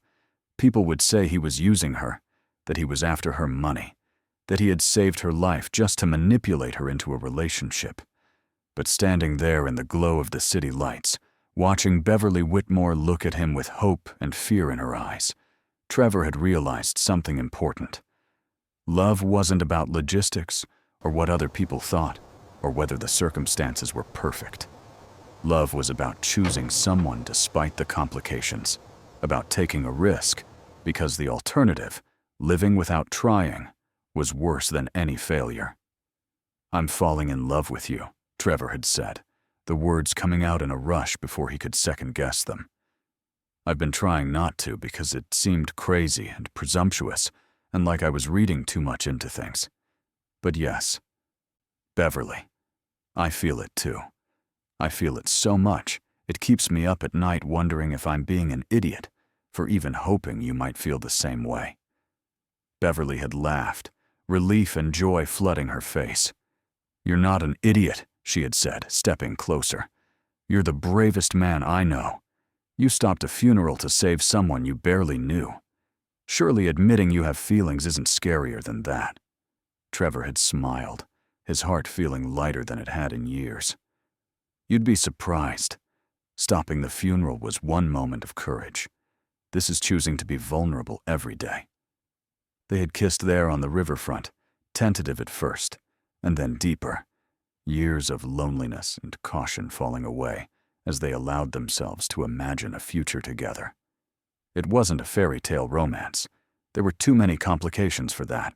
People would say he was using her, that he was after her money, that he had saved her life just to manipulate her into a relationship. But standing there in the glow of the city lights, watching Beverly Whitmore look at him with hope and fear in her eyes, Trevor had realized something important. Love wasn't about logistics or what other people thought or whether the circumstances were perfect. Love was about choosing someone despite the complications, about taking a risk, because the alternative, living without trying, was worse than any failure. I'm falling in love with you, Trevor had said, the words coming out in a rush before he could second-guess them. I've been trying not to because it seemed crazy and presumptuous, and like I was reading too much into things. But yes, Beverly, I feel it too. I feel it so much, it keeps me up at night wondering if I'm being an idiot for even hoping you might feel the same way. Beverly had laughed, relief and joy flooding her face. You're not an idiot, she had said, stepping closer. You're the bravest man I know. You stopped a funeral to save someone you barely knew. Surely admitting you have feelings isn't scarier than that. Trevor had smiled, his heart feeling lighter than it had in years. You'd be surprised. Stopping the funeral was one moment of courage. This is choosing to be vulnerable every day. They had kissed there on the riverfront, tentative at first, and then deeper, years of loneliness and caution falling away as they allowed themselves to imagine a future together. It wasn't a fairy tale romance. There were too many complications for that.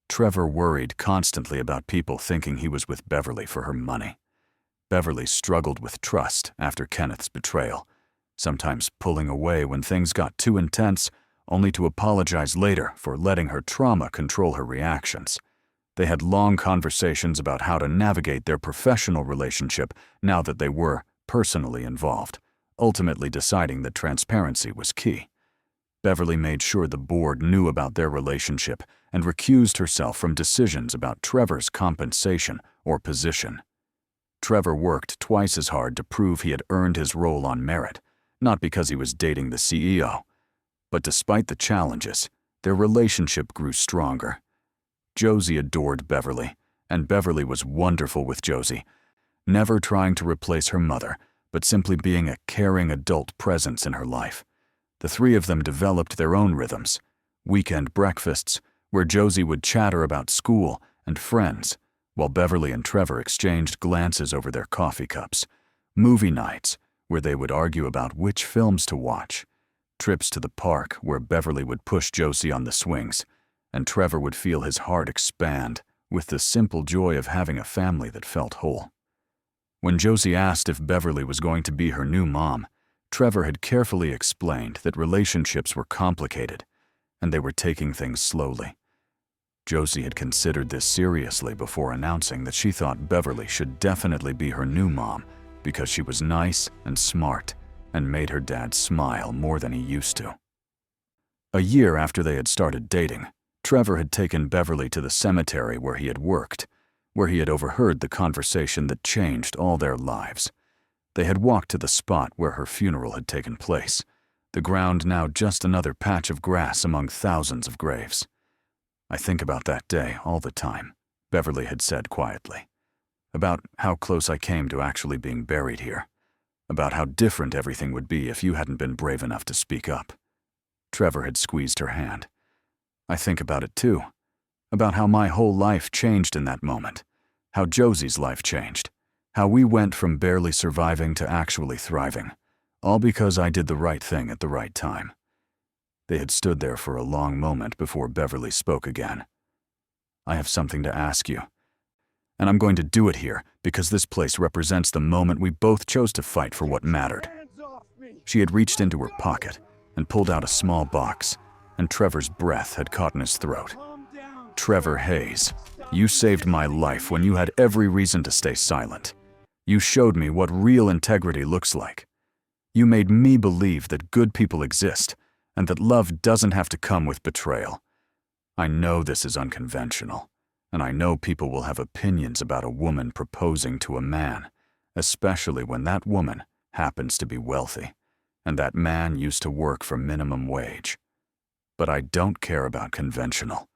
Trevor worried constantly about people thinking he was with Beverly for her money. Beverly struggled with trust after Kenneth's betrayal, sometimes pulling away when things got too intense, only to apologize later for letting her trauma control her reactions. They had long conversations about how to navigate their professional relationship now that they were personally involved, ultimately deciding that transparency was key. Beverly made sure the board knew about their relationship and recused herself from decisions about Trevor's compensation or position. Trevor worked twice as hard to prove he had earned his role on merit, not because he was dating the CEO. But despite the challenges, their relationship grew stronger. Josie adored Beverly, and Beverly was wonderful with Josie, never trying to replace her mother, but simply being a caring adult presence in her life. The three of them developed their own rhythms, weekend breakfasts, where Josie would chatter about school and friends, while Beverly and Trevor exchanged glances over their coffee cups, movie nights, where they would argue about which films to watch, trips to the park where Beverly would push Josie on the swings, and Trevor would feel his heart expand with the simple joy of having a family that felt whole. When Josie asked if Beverly was going to be her new mom, Trevor had carefully explained that relationships were complicated and they were taking things slowly. Josie had considered this seriously before announcing that she thought Beverly should definitely be her new mom because she was nice and smart and made her dad smile more than he used to. A year after they had started dating, Trevor had taken Beverly to the cemetery where he had worked, where he had overheard the conversation that changed all their lives. They had walked to the spot where her funeral had taken place, the ground now just another patch of grass among thousands of graves. "I think about that day all the time," Beverly had said quietly. "About how close I came to actually being buried here. About how different everything would be if you hadn't been brave enough to speak up." Trevor had squeezed her hand. "I think about it too. About how my whole life changed in that moment. How Josie's life changed. How we went from barely surviving to actually thriving. All because I did the right thing at the right time." They had stood there for a long moment before Beverly spoke again. "I have something to ask you. And I'm going to do it here because this place represents the moment we both chose to fight for what mattered." She had reached into her pocket and pulled out a small box, and Trevor's breath had caught in his throat. "Trevor Hayes, you saved my life when you had every reason to stay silent. You showed me what real integrity looks like. You made me believe that good people exist and that love doesn't have to come with betrayal. I know this is unconventional, and I know people will have opinions about a woman proposing to a man, especially when that woman happens to be wealthy, and that man used to work for minimum wage. But I don't care about conventional,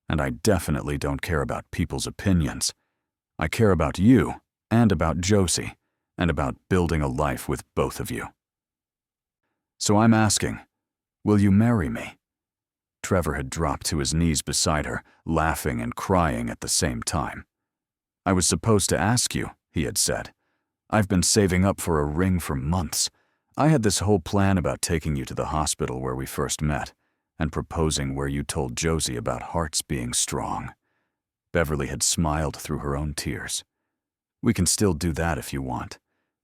and I definitely don't care about people's opinions. I care about you and about Josie, and about building a life with both of you. So I'm asking, will you marry me?" Trevor had dropped to his knees beside her, laughing and crying at the same time. "I was supposed to ask you," he had said. "I've been saving up for a ring for months. I had this whole plan about taking you to the hospital where we first met, and proposing where you told Josie about hearts being strong." Beverly had smiled through her own tears. "We can still do that if you want.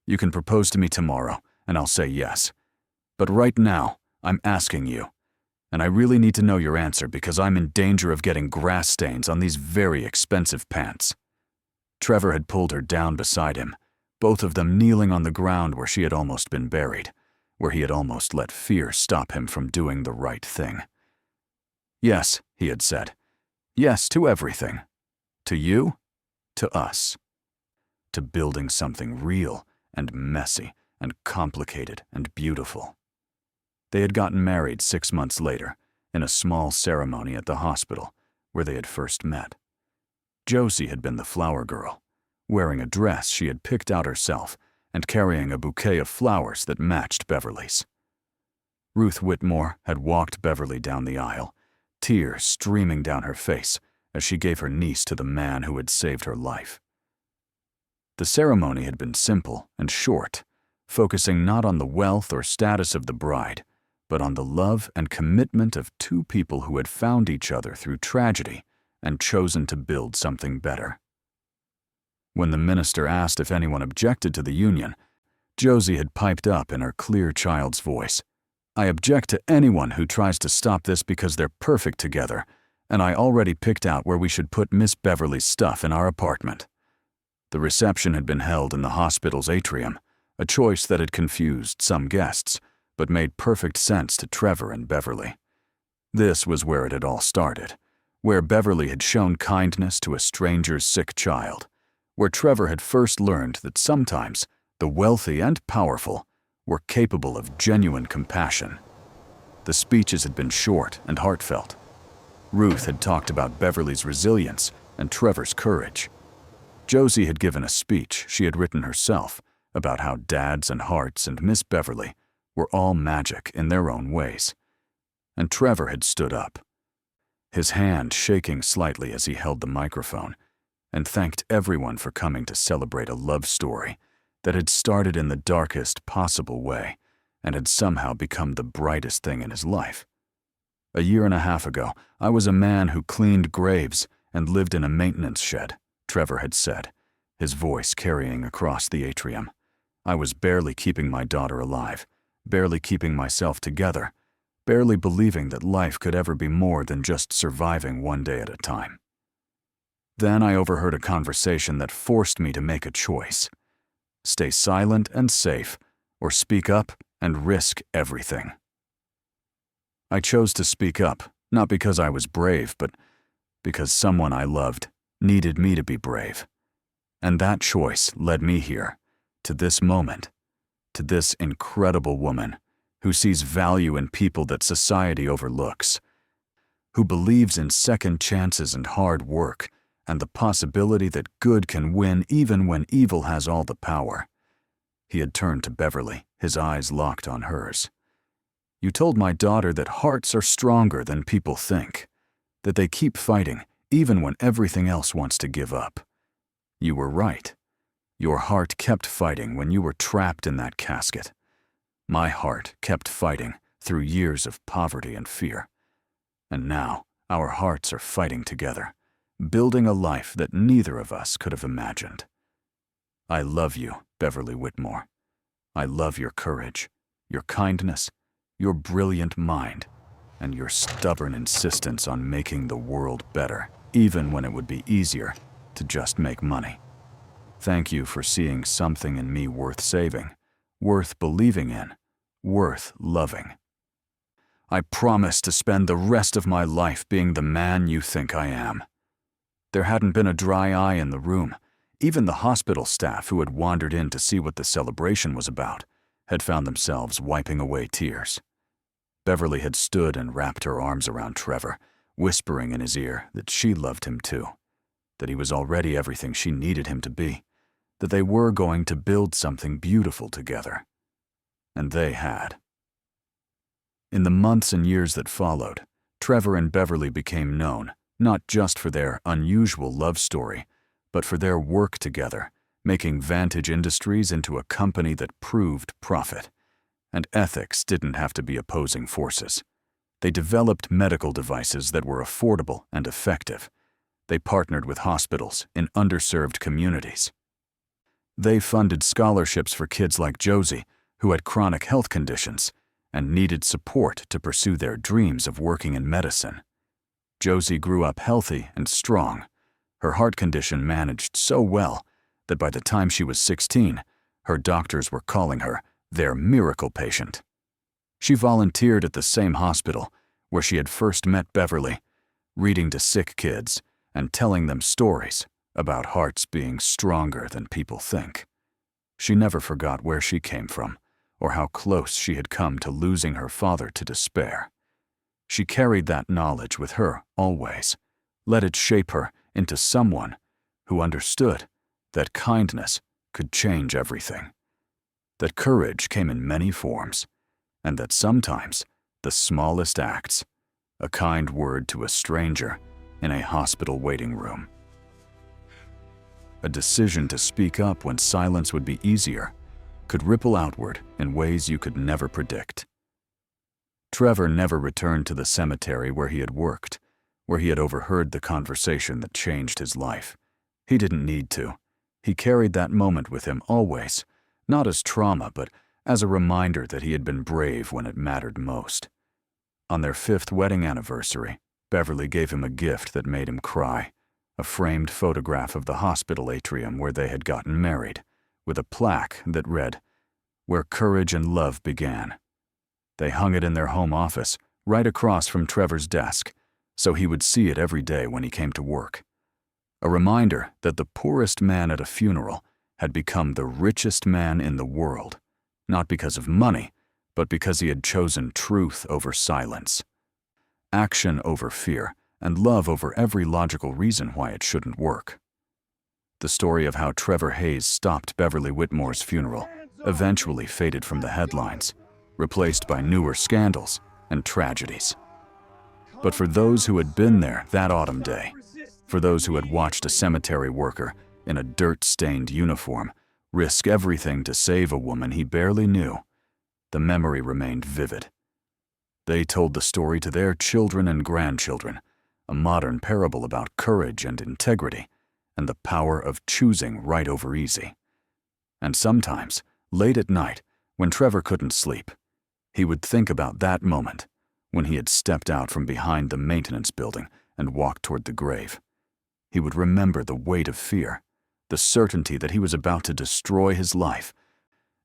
You can propose to me tomorrow, and I'll say yes. But right now, I'm asking you, and I really need to know your answer because I'm in danger of getting grass stains on these very expensive pants." Trevor had pulled her down beside him, both of them kneeling on the ground where she had almost been buried, where he had almost let fear stop him from doing the right thing. "Yes," he had said. "Yes to everything. To you, to us. To building something real and messy and complicated and beautiful." They had gotten married 6 months later, in a small ceremony at the hospital where they had first met. Josie had been the flower girl, wearing a dress she had picked out herself and carrying a bouquet of flowers that matched Beverly's. Ruth Whitmore had walked Beverly down the aisle, tears streaming down her face as she gave her niece to the man who had saved her life. The ceremony had been simple and short, focusing not on the wealth or status of the bride, but on the love and commitment of two people who had found each other through tragedy and chosen to build something better. When the minister asked if anyone objected to the union, Josie had piped up in her clear child's voice, "I object to anyone who tries to stop this because they're perfect together, and I already picked out where we should put Miss Beverly's stuff in our apartment." The reception had been held in the hospital's atrium, a choice that had confused some guests, but made perfect sense to Trevor and Beverly. This was where it had all started, where Beverly had shown kindness to a stranger's sick child, where Trevor had first learned that sometimes the wealthy and powerful were capable of genuine compassion. The speeches had been short and heartfelt. Ruth had talked about Beverly's resilience and Trevor's courage. Josie had given a speech she had written herself about how dads and hearts and Miss Beverly were all magic in their own ways. And Trevor had stood up, his hand shaking slightly as he held the microphone, and thanked everyone for coming to celebrate a love story that had started in the darkest possible way and had somehow become the brightest thing in his life. A year and a half ago, I was a man who cleaned graves and lived in a maintenance shed, Trevor had said, his voice carrying across the atrium. I was barely keeping my daughter alive, barely keeping myself together, barely believing that life could ever be more than just surviving one day at a time. Then I overheard a conversation that forced me to make a choice. Stay silent and safe, or speak up and risk everything. I chose to speak up, not because I was brave, but because someone I loved needed me to be brave. And that choice led me here, to this moment, to this incredible woman who sees value in people that society overlooks, who believes in second chances and hard work, and the possibility that good can win even when evil has all the power. He had turned to Beverly, his eyes locked on hers. You told my daughter that hearts are stronger than people think, that they keep fighting even when everything else wants to give up. You were right. Your heart kept fighting when you were trapped in that casket. My heart kept fighting through years of poverty and fear. And now our hearts are fighting together, building a life that neither of us could have imagined. I love you, Beverly Whitmore. I love your courage, your kindness, your brilliant mind, and your stubborn insistence on making the world better, even when it would be easier to just make money. Thank you for seeing something in me worth saving, worth believing in, worth loving. I promise to spend the rest of my life being the man you think I am. There hadn't been a dry eye in the room. Even the hospital staff who had wandered in to see what the celebration was about had found themselves wiping away tears. Beverly had stood and wrapped her arms around Trevor, whispering in his ear that she loved him too, that he was already everything she needed him to be, that they were going to build something beautiful together. And they had. In the months and years that followed, Trevor and Beverly became known, not just for their unusual love story, but for their work together, making Vantage Industries into a company that proved profit. And ethics didn't have to be opposing forces. They developed medical devices that were affordable and effective. They partnered with hospitals in underserved communities. They funded scholarships for kids like Josie, who had chronic health conditions and needed support to pursue their dreams of working in medicine. Josie grew up healthy and strong. Her heart condition managed so well that by the time she was 16, her doctors were calling her their miracle patient. She volunteered at the same hospital where she had first met Beverly, reading to sick kids and telling them stories about hearts being stronger than people think. She never forgot where she came from or how close she had come to losing her father to despair. She carried that knowledge with her always, let it shape her into someone who understood that kindness could change everything, that courage came in many forms, and that sometimes the smallest acts, a kind word to a stranger in a hospital waiting room, a decision to speak up when silence would be easier, could ripple outward in ways you could never predict. Trevor never returned to the cemetery where he had worked, where he had overheard the conversation that changed his life. He didn't need to. He carried that moment with him always, not as trauma, but as a reminder that he had been brave when it mattered most. On their 5th wedding anniversary, Beverly gave him a gift that made him cry, a framed photograph of the hospital atrium where they had gotten married, with a plaque that read, "Where courage and love began." They hung it in their home office, right across from Trevor's desk, so he would see it every day when he came to work. A reminder that the poorest man at a funeral had become the richest man in the world, not because of money, but because he had chosen truth over silence, action over fear, and love over every logical reason why it shouldn't work. The story of how Trevor Hayes stopped Beverly Whitmore's funeral eventually faded from the headlines, replaced by newer scandals and tragedies. But for those who had been there that autumn day, for those who had watched a cemetery worker in a dirt-stained uniform risk everything to save a woman he barely knew, the memory remained vivid. They told the story to their children and grandchildren a modern parable about courage and integrity, and the power of choosing right over easy. And sometimes, late at night, when Trevor couldn't sleep, he would think about that moment when he had stepped out from behind the maintenance building and walked toward the grave. He would remember the weight of fear, the certainty that he was about to destroy his life,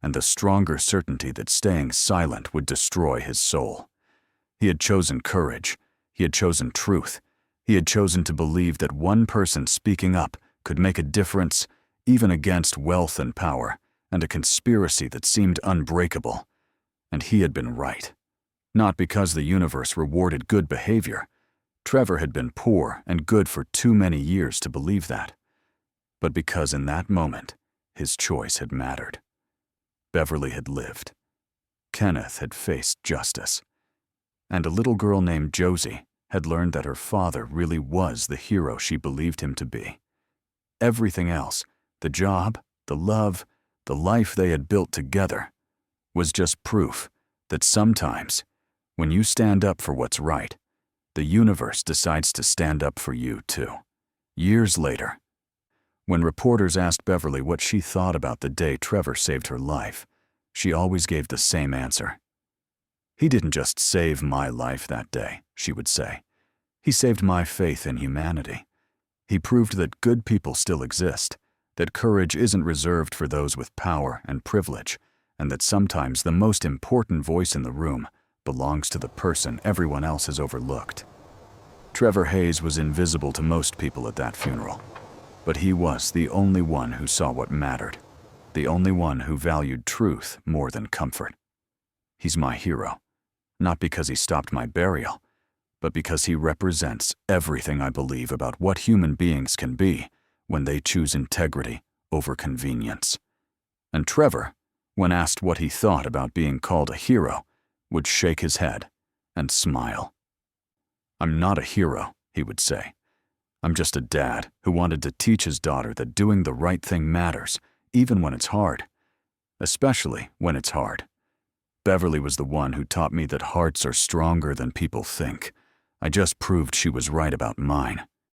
and the stronger certainty that staying silent would destroy his soul. He had chosen courage. He had chosen truth. He had chosen to believe that one person speaking up could make a difference, even against wealth and power, and a conspiracy that seemed unbreakable. And he had been right. Not because the universe rewarded good behavior. Trevor had been poor and good for too many years to believe that. But because in that moment, his choice had mattered. Beverly had lived. Kenneth had faced justice. And a little girl named Josie had learned that her father really was the hero she believed him to be. Everything else, the job, the love, the life they had built together, was just proof that sometimes, when you stand up for what's right, the universe decides to stand up for you too. Years later, when reporters asked Beverly what she thought about the day Trevor saved her life, she always gave the same answer. "He didn't just save my life that day," she would say. "He saved my faith in humanity. He proved that good people still exist, that courage isn't reserved for those with power and privilege, and that sometimes the most important voice in the room belongs to the person everyone else has overlooked." Trevor Hayes was invisible to most people at that funeral, but he was the only one who saw what mattered, the only one who valued truth more than comfort. He's my hero, not because he stopped my burial, but because he represents everything I believe about what human beings can be when they choose integrity over convenience. And Trevor, when asked what he thought about being called a hero, would shake his head and smile. "I'm not a hero," he would say. "I'm just a dad who wanted to teach his daughter that doing the right thing matters, even when it's hard. Especially when it's hard. Beverly was the one who taught me that hearts are stronger than people think. I just proved she was right about mine."